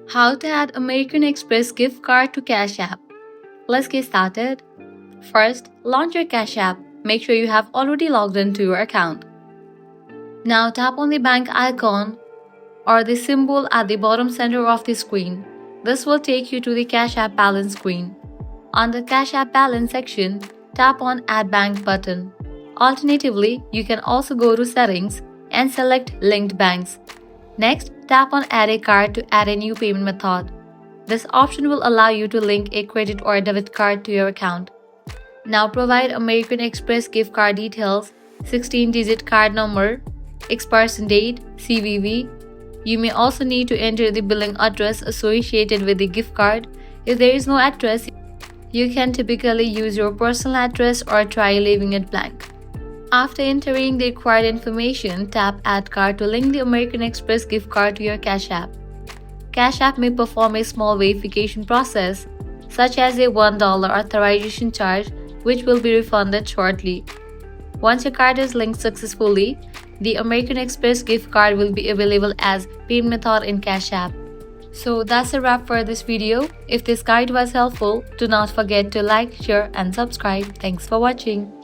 How to add American Express gift card to Cash App. Let's get started. First, launch your Cash App. Make sure you have already logged into your account. Now tap on the bank icon or the symbol at the bottom center of the screen. This will take you to the Cash App balance screen. On the Cash App balance section, tap on Add Bank button. Alternatively, you can also go to Settings and select Linked Banks. Next, tap on Add a card to add a new payment method. This option will allow you to link a credit or a debit card to your account. Now provide American Express gift card details, 16-digit card number, expiration date, CVV. You may also need to enter the billing address associated with the gift card. If there is no address, you can typically use your personal address or try leaving it blank. After entering the required information, tap Add Card to link the American Express gift card to your Cash App. Cash App may perform a small verification process, such as a $1 authorization charge, which will be refunded shortly. Once your card is linked successfully, the American Express gift card will be available as payment method in Cash App. So that's a wrap for this video. If this guide was helpful, do not forget to like, share and subscribe. Thanks for watching.